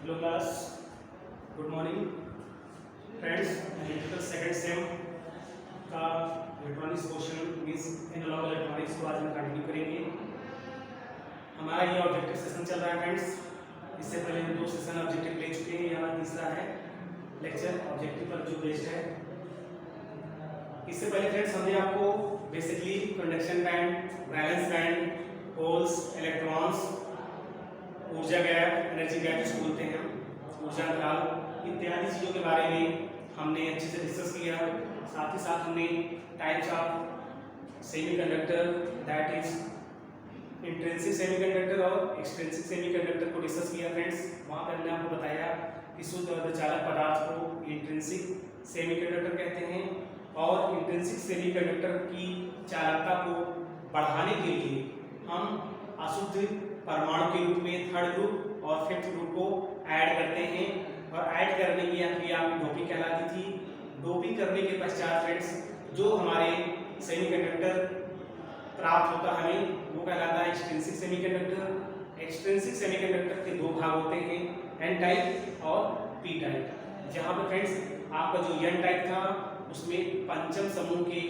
Hello class, good morning friends. Electrical second sem का electronics question means analog electronics को आज हम continue करेंगे। हमारा ये ऑब्जेक्टिव सेशन चल रहा है फ्रेंड्स। इससे पहले हम 2 सेशन ऑब्जेक्टिव ले चुके हैं, यहाँ तीसरा है लेक्चर ऑब्जेक्टिव पर जो बेस्ड है। इससे पहले फ्रेंड्स हमने आपको basically conduction band, valence band, holes, electrons, ऊर्जा गैप, एनर्जी गैप जिसको बोलते हैं, ऊर्जा अंतराल इत्यादि चीज़ों के बारे में हमने अच्छे से डिस्कस किया। साथ ही साथ हमने types of semiconductor that is intrinsic semiconductor और एक्सट्रिंसिक सेमीकंडक्टर को डिस्कस किया फ्रेंड्स। वहाँ पर हमने आपको बताया कि शुद्ध अर्धचालक पदार्थ को इंट्रिंसिक सेमीकंडक्टर कहते हैं और इंट्रिंसिक सेमीकंडक्टर की चालकता को बढ़ाने के लिए हम अशुद्ध परमाणु के रूप में थर्ड ग्रुप और फिफ्थ ग्रुप को ऐड करते हैं और ऐड करने की क्रिया डोपिंग कहलाती थी। डोपिंग करने के पश्चात फ्रेंड्स जो हमारे सेमीकंडक्टर प्राप्त होता है हमें वो कहलाता है एक्सट्रिंसिक सेमीकंडक्टर। एक्सट्रिंसिक सेमीकंडक्टर के 2 भाग होते हैं, एन टाइप और पी टाइप। जहाँ पर फ्रेंड्स आपका जो एन टाइप था उसमें पंचम समूह के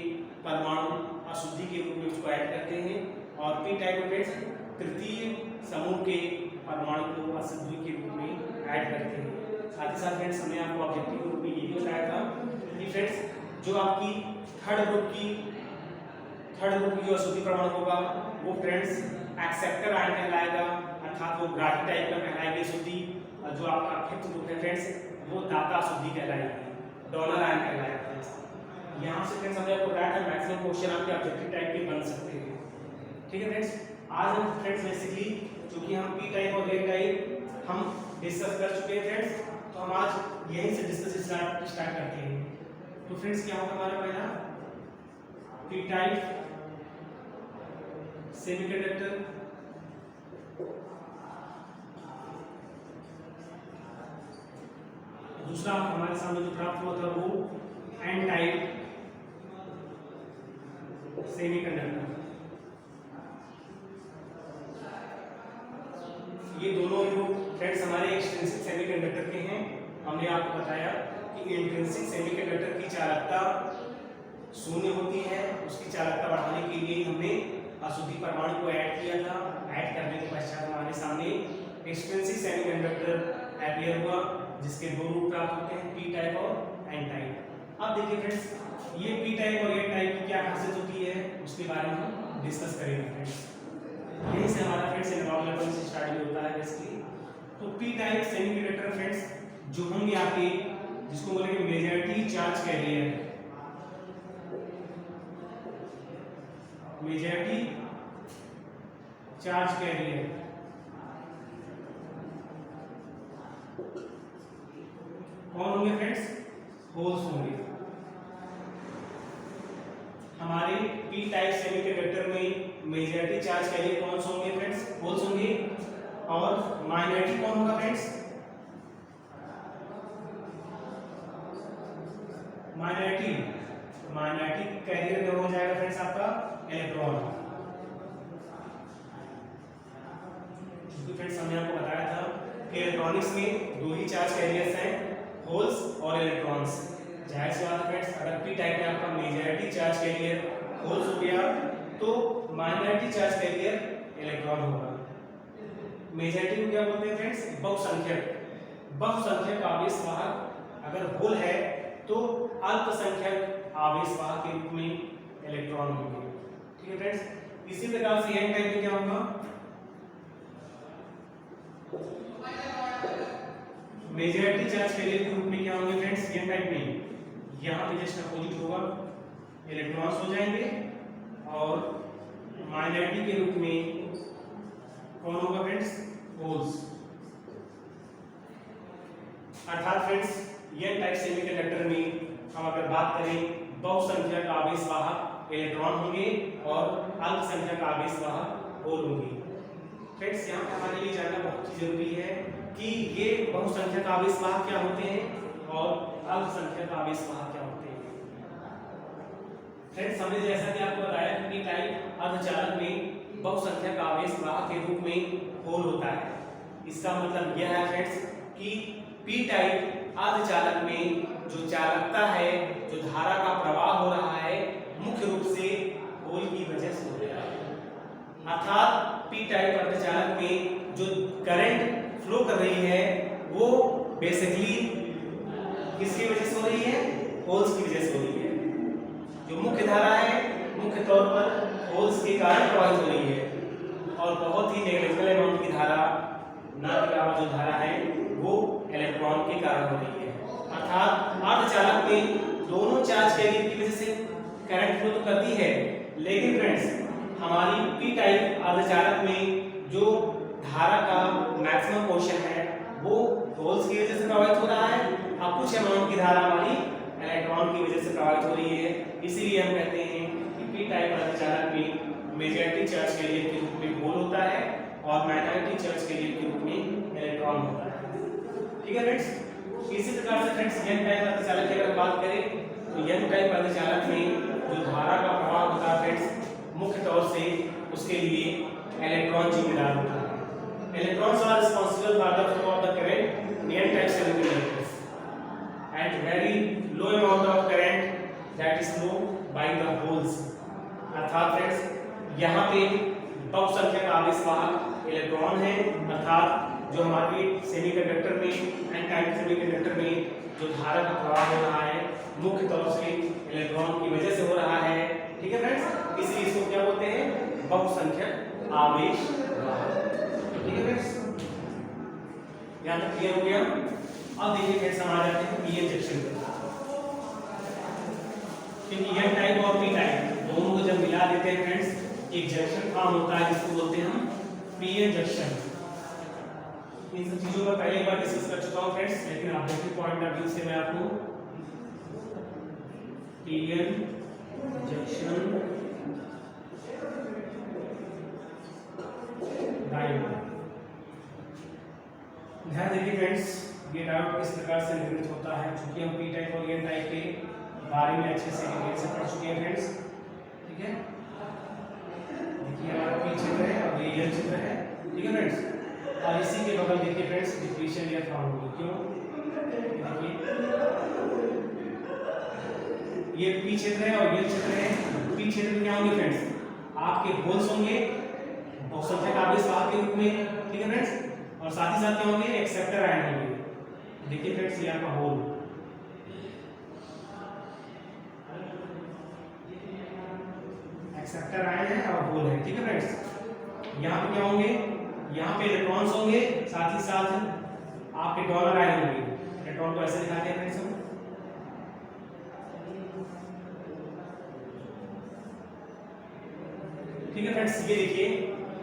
परमाणु अशुद्धि के रूप में उसको ऐड करते हैं और पी टाइप में फ्रेंड्स तृतीय समूह के परमाणु को अशुद्धि के रूप में ऐड करते हैं। साथ ही साथ फ्रेंड्स हमने आपको ऑब्जेक्टिव के रूप में ये भी बताया था कि फ्रेंड्स जो आपकी थर्ड ग्रुप की जो अशुद्धि परमाणु होगा वो फ्रेंड्स एक्सेप्टर आयन कहलाएगा, अर्थात वो ग्राही टाइप का कहलाएगी अशुद्धि। और जो आपका फिफ्थ ग्रुप है फ्रेंड्स वो दाता अशुद्धि कहलाएगी, डोनर आयन कहलाएगा फ्रेंड्स। यहाँ से फ्रेंड्स हमने आपको बताया था मैक्सिमम क्वेश्चन आपके ऑब्जेक्टिव टाइप के बन सकते हैं। ठीक है फ्रेंड्स, आज हम फ्रेंड्स बेसिकली क्योंकि हम पी टाइप और एन टाइप हम डिस्कस कर चुके हैं फ्रेंड्स, तो हम आज यहीं से डिस्कस स्टार्ट करते हैं। तो फ्रेंड्स क्या होगा हमारा पहला पी टाइप सेमीकंडक्टर, दूसरा हमारे सामने जो प्राप्त हुआ था वो एन टाइप सेमीकंडक्टर। ये दोनों ग्रुप फ्रेंड्स हमारे एक्सट्रिंसिक सेमीकंडक्टर के हैं। हमने आपको बताया कि इंट्रिंसिक सेमीकंडक्टर की चालकता शून्य होती है, उसकी चालकता बढ़ाने के लिए हमने अशुद्धि परमाणु को ऐड किया था। ऐड करने के पश्चात हमारे सामने एक्सट्रिंसिक सेमीकंडक्टर अपीयर हुआ जिसके 2 रूप प्राप्त होते हैं, पी टाइप और एन टाइप। अब देखिए फ्रेंड्स ये पी टाइप और एन टाइप की क्या खासियत होती है उसके बारे में हम डिस्कस करेंगे फ्रेंड्स। यहीं से हमारा फ्रेंड्स एनालॉग इलेक्ट्रॉनिक्स स्टार्ट होता है बेसिकली। तो पी टाइप सेमीकंडक्टर फ्रेंड्स जो होंगे आपके जिसको बोलेंगे majority charge carrier, majority charge carrier कौन होंगे फ्रेंड्स? होल्स होंगे। हमारे पी टाइप सेमीकंडक्टर में मेजॉरिटी चार्ज कैरियर कौन से होंगे फ्रेंड्स? होल्स होंगे। और माइनॉरिटी कौन होगा फ्रेंड्स? माइनॉरिटी कैरियर में हो जाएगा फ्रेंड्स आपका इलेक्ट्रॉन। क्योंकि फ्रेंड्स हमने आपको बताया था कि इलेक्ट्रॉनिक्स में 2 ही चार्ज कैरियर्स हैं, होल्स और इलेक्ट्रॉन्स। जाहिर सी बात है फ्रेंड्स अगर पी टाइप में आपका मेजॉरिटी चार्ज कैरियर होल्स हो गया तो माइनॉरिटी चार्ज कैरियर इलेक्ट्रॉन होगा। मेजॉरिटी को क्या बोलते हैं फ्रेंड्स? बहुसंख्यक आवेश वाहक। अगर होल है तो अल्पसंख्यक आवेश वाहक के रूप में इलेक्ट्रॉन होंगे। ठीक है फ्रेंड्स, इसी प्रकार से एन टाइप में क्या होगा? मेजॉरिटी चार्ज कैरियर के रूप में क्या होंगे फ्रेंड्स? एन टाइप में यहाँ पे जस्ट अपोजिट होगा, इलेक्ट्रॉन्स हो जाएंगे और माइनॉरिटी के रूप में कौन होगा फ्रेंड्स? होल्स। अर्थात फ्रेंड्स एन टाइप सेमीकंडक्टर में हम अगर बात करें बहुसंख्यक आवेश वाहक इलेक्ट्रॉन होंगे और अल्पसंख्यक आवेश वाहक होल होंगे। फ्रेंड्स यहाँ पे हमारे लिए जानना बहुत ही जरूरी है कि ये बहुसंख्यक आवेश वाहक क्या होते हैं और अल्पसंख्यक आवेश वाहक क्या होते हैं। फ्रेंड्स हमने जैसा कि आपको बताया कि टाइप अर्धचालक में बहुसंख्यक आवेश वाहक के रूप में होल होता है। इसका मतलब यह है फ्रेंड्स कि पी टाइप अर्धचालक में जो चालकता है, जो धारा का प्रवाह हो रहा है, मुख्य रूप से होल की वजह से हो रहा है। अर्थात पी टाइप अर्धचालक में जो करंट फ्लो कर रही है वो बेसिकली किसकी वजह से हो रही है? होल्स की वजह से हो रही है। जो मुख्य धारा है मुख्य तौर पर होल्स के कारण प्रवाहित हो रही है और बहुत ही नेग्लिजिबल अमाउंट की धारा, ना के अलावा जो धारा है वो इलेक्ट्रॉन के कारण हो रही है। अर्थात अर्धचालक में दोनों चार्ज कैरियर की वजह से करंट फ्लो तो करती है, लेकिन फ्रेंड्स हमारी पी टाइप अर्धचालक में जो धारा का मैक्सिमम पोर्शन है वो होल्स की वजह से प्रभावित हो रहा है और कुछ अमाउंट की धारा हमारी इलेक्ट्रॉन की वजह से प्रभावित हो रही है। इसीलिए हम कहते हैं कि पी टाइप अर्धचालक में मेजॉरिटी चार्ज कैरियर के रूप में होल होता है और माइनॉरिटी चार्ज कैरियर के रूप में इलेक्ट्रॉन होता है। ठीक है फ्रेंड्स, इसी प्रकार से फ्रेंड्स एन टाइप अर्धचालक की अगर बात करें तो एन टाइप अर्धचालक में जो धारा का प्रवाह होता है फ्रेंड्स मुख्य तौर से उसके लिए इलेक्ट्रॉन जिम्मेदार होता है। Electrons are responsible for the flow of the current in N type semiconductors at very low amount of current that is flow by the holes. अर्थात फ्रेंड्स यहाँ पे बहुसंख्यक आवेश वाहक इलेक्ट्रॉन है, अर्थात जो हमारे सेमीकंडक्टर में एन टाइप सेमीकंडक्टर में जो धारा का प्रवाह हो रहा है मुख्य तौर से इलेक्ट्रॉन की वजह से हो रहा है। ठीक है फ्रेंड्स, इसलिए इसको क्या बोलते हैं? बहुसंख्यक आवेश वाहक। ठीक है फ्रेंड्स, यहाँ तक क्लियर हो गया। अब देखिए फ्रेंड्स हम आ जाते हैं पीएन जंक्शन पर। क्योंकि एन टाइप और पी टाइप दोनों को जब मिला देते हैं फ्रेंड्स एक जंक्शन फॉर्म होता है जिसको बोलते हैं हम पीएन जंक्शन। इन सब चीजों पर पहले एक बार डिस्कस कर चुका हूं फ्रेंड्स, लेकिन ऑब्जेक्टिव पॉइंट ऑफ व्यू से मैं आपको पीएन जंक्शन डायोड ध्यान देखिए फ्रेंड्स, ये डायोड किस प्रकार से निर्मित होता है। चूंकि हम पी टाइप और एन टाइप के बारे में अच्छे से डिटेल से पढ़ चुके हैं फ्रेंड्स। ठीक है, देखिए हमारा पी क्षेत्र है और ये एन क्षेत्र है। ठीक है फ्रेंड्स, और इसी के बगल देखिए फ्रेंड्स डिप्लीशन लेयर फॉर्म होगी। क्यों? देखिए ये पी क्षेत्र है और ये क्षेत्र है। पी क्षेत्र में क्या होंगे फ्रेंड्स? आपके होल्स होंगे बहुसंख्यक आवेश वाहक के रूप में। ठीक है फ्रेंड्स, और साथ ही साथ क्या होंगे? एक्सेप्टर आयन होंगे। देखिए फ्रेंड्स ये आपका होल, एक्सेप्टर आयन है और होल है। ठीक है फ्रेंड्स, यहाँ पे क्या होंगे? यहाँ पे इलेक्ट्रॉन्स होंगे, साथ ही साथ आपके डोनर आयन होंगे। इलेक्ट्रॉन को ऐसे दिखाते हैं फ्रेंड्स हम। ठीक है फ्रेंड्स, ये देखिए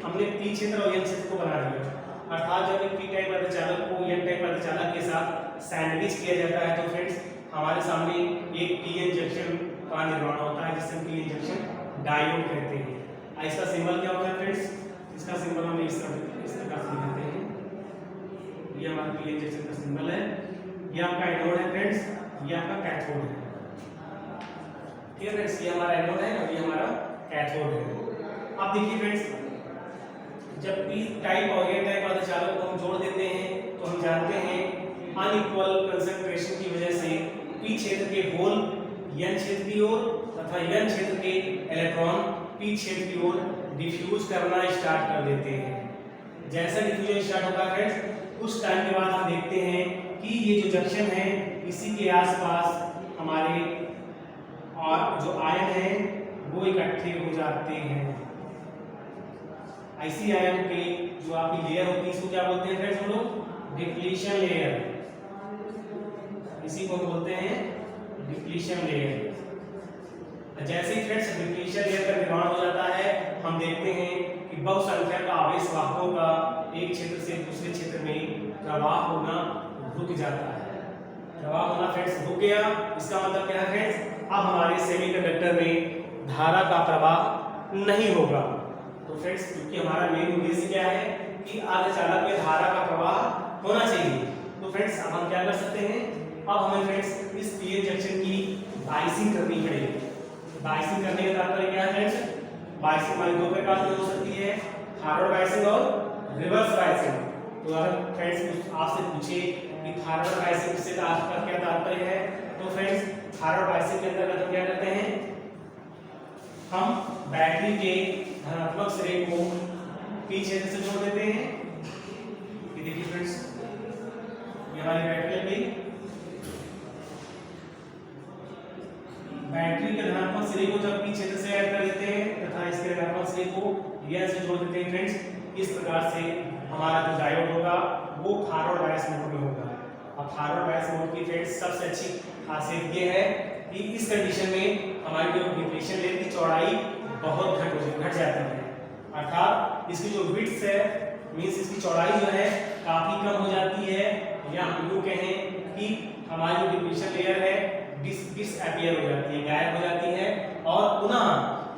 हमने पी क्षेत्र और एन क्षेत्र को बना दिया। अर्थात जब एक पी टाइप अर्धचालक को एन टाइप अर्धचालक के साथ सैंडविच किया जाता है तो फ्रेंड्स हमारे सामने एक पीएन जंक्शन का निर्माण होता है जिसे हम पीएन जंक्शन डायोड कहते हैं। इसका सिंबल क्या होता है फ्रेंड्स? इसका सिंबल हम इस प्रकार से लिखते हैं। ये हमारा पीएन जंक्शन का सिंबल है। ये आपका एनोड है फ्रेंड्स, ये आपका कैथोड है। ठीक है फ्रेंड्स, ये हमारा एनोड है और ये हमारा कैथोड है। अब देखिए फ्रेंड्स, जब पी टाइप और एन टाइप अर्धचालक को हम जोड़ देते हैं तो हम जानते हैं अनइक्वल कंसंट्रेशन की वजह से पी क्षेत्र के होल एन क्षेत्र की ओर तथा एन क्षेत्र के इलेक्ट्रॉन पी क्षेत्र की ओर डिफ्यूज करना स्टार्ट कर देते हैं। जैसा डिफ्यूजन स्टार्ट होगा फ्रेंड्स कुछ टाइम के बाद हम देखते हैं कि ये जो जंक्शन है इसी के आसपास हमारे और जो आयन है वो इकट्ठे हो जाते हैं। ऐसी आयन के जो आपकी लेयर होती है इसको क्या बोलते हैं फ्रेंड्स? हम लोग डिप्लीशन लेयर, इसी को बोलते हैं डिप्लीशन लेयर। जैसे ही फ्रेंड्स डिप्लीशन लेयर का निर्माण हो जाता है हम देखते हैं कि बहुसंख्यक आवेश वाहकों का एक क्षेत्र से दूसरे क्षेत्र में प्रवाह होना रुक जाता है। प्रवाह होना फ्रेंड्स रुक गया, इसका मतलब क्या है फ्रेंड्स? अब हमारे सेमीकंडक्टर में धारा का प्रवाह नहीं होगा। तो फ्रेंड्स क्योंकि हमारा मेन उद्देश्य क्या है कि अर्धचालक में धारा का प्रवाह होना चाहिए, तो फ्रेंड्स अब हम क्या कर सकते हैं? अब हमें फ्रेंड्स इस पीएन जंक्शन की बाइसिंग करनी पड़ेगी। बाइसिंग करने का तात्पर्य क्या है फ्रेंड्स? बाइसिंग हमारी दो प्रकार की हो सकती है, फॉरवर्ड बाइसिंग और रिवर्स बाइसिंग। तो अगर फ्रेंड्स आपसे पूछे कि थायराइड बायसेप से आपका क्या तात्पर्य है, तो फ्रेंड्स थायराइड बायसेप के अंतर्गत हम क्या करते हैं, हम बैटरी के धनात्मक सिरे को पी क्षेत्र से जोड़ देते हैं। ये देखिए फ्रेंड्स, ये हमारी बैटरी लग गई। बैटरी के धनात्मक सिरे को जब पी क्षेत्र से ऐड कर देते हैं तथा इसके ऋणात्मक सिरे को एन से जोड़ देते हैं फ्रेंड्स, इस प्रकार से हमारा जो डायोड होगा वो थायराइड बायस मोड में होगा। अब थायराइड बायस मोड की फ्रेंड्स सबसे अच्छी खासियत ये है कि इस कंडीशन में हमारी जो डिप्लीशन लेयर की चौड़ाई बहुत घट जाती है, अर्थात इसकी जो विड्थ है मींस इसकी चौड़ाई जो है काफी कम हो जाती है, या हम यूं कहें कि हमारी जो डिप्लीशन लेयर है डिसअपीयर हो जाती है, गायब हो जाती है, और पुनः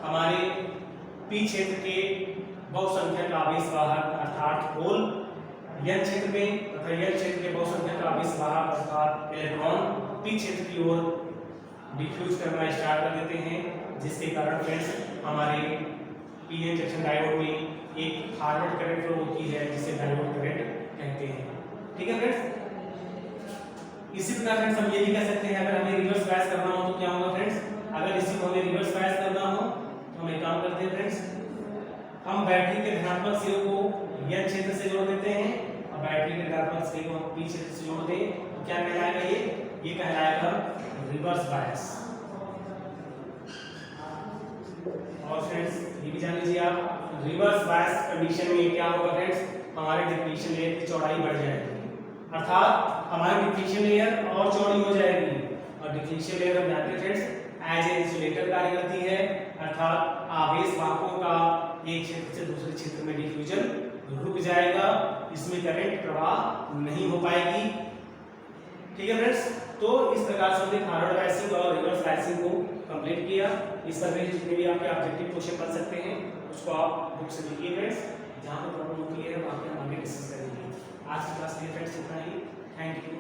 हमारे पी क्षेत्र के बहुसंख्यक आवेश वाहक अर्थात होल एन क्षेत्र में तथा एन क्षेत्र के बहुसंख्यक आवेश वाहक अर्थात इलेक्ट्रॉन पी क्षेत्र की ओर डिफ्यूज करना स्टार्ट कर देते हैं, जिसके कारण फ्रेंड्स हमारे पीएन जंक्शन डायोड में एक फॉरवर्ड करंट फ्लो होती है जिसे डायोड करंट कहते हैं। ठीक है फ्रेंड्स, इसी प्रकार फ्रेंड्स हम ये भी कह सकते हैं अगर हमें रिवर्स बायस करना हो तो क्या होगा फ्रेंड्स, अगर इसी को हमें रिवर्स बायस करना हो तो हम एक काम करते हैं फ्रेंड्स, हम बैटरी के धनात्मक सिरे को एन क्षेत्र से जोड़ देते हैं और बैटरी के ऋणात्मक सिरे को पी क्षेत्र से जोड़ दें तो क्या कहलाएगा, ये कहलाएगा रिवर्स बायस। और फ्रेंड्स ये भी जान लीजिए आप, रिवर्स बायस कंडीशन में क्या होगा फ्रेंड्स, हमारे डिप्लीशन लेयर की चौड़ाई बढ़ जाएगी, अर्थात हमारी डिप्लीशन लेयर और चौड़ी हो जाएगी, और डिप्लीशन लेयर हम जानते हैं फ्रेंड्स एज ए इंसुलेटर कार्य करती है, अर्थात आवेश वाहकों का एक क्षेत्र से दूसरे क्षेत्र में डिफ्यूजन रुक जाएगा, इसमें करंट प्रवाह नहीं हो पाएगी। ठीक है फ्रेंड्स, तो इस प्रकार से हमने फॉरवर्ड बायसिंग और रिवर्स बायसिंग को कंप्लीट किया। इस पर जितने भी आपके ऑब्जेक्टिव क्वेश्चन बन सकते हैं उसको आप बुक से लिखिए फ्रेंड्स, जहाँ पर प्रॉब्लम होती है वहाँ पे हम आगे डिस्कस करेंगे। आज की क्लास में फ्रेंड्स इतना ही, थैंक यू।